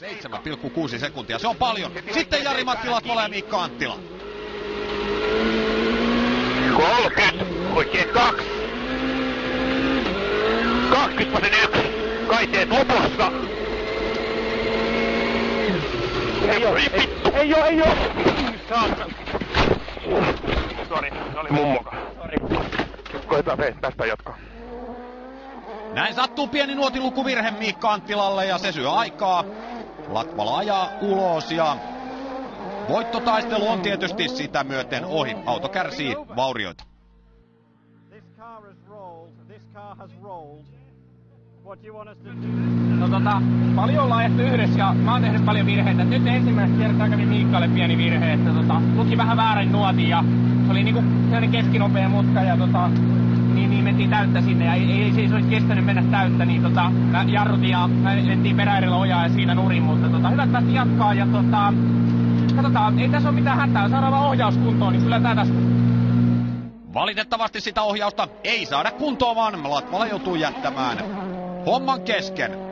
7,6 sekuntia, se on paljon. Sitten Jari Matti Latvala ja Miikka Anttila. 30, oikein 2. 20,1. Kaiteet lopussa. Ei oo. Sori, se oli mummoka. Koetaan tästä jatkaa. Näin sattuu pieni nuotilukuvirhe Miikka Anttilalle ja se syö aikaa. Latvala ajaa ulos ja voittotaistelu on tietysti sitä myöten ohi. Auto kärsii vaurioita. Paljon ollaan ajettu yhdessä ja mä oon tehnyt paljon virheitä. Nyt ensimmäistä kertaa kävi Miikkalle pieni virhe, että luki vähän väärin nuotin ja se oli niinku sellainen keskinopea mutka ja niin mentiin täyttä sinne ja ei se olisi kestänyt mennä täyttä, niin mä jarrutin ja mentiin peräerillä ojaa ja siinä nurin, mutta hyvä, että päästiin jatkaa ja katsotaan, ei tässä ole mitään hätää, saadaan vaan ohjaus kuntoon, niin kyllä tää tästä. Valitettavasti sitä ohjausta ei saada kuntoon, vaan Latvala joutuu jättämään homman kesken.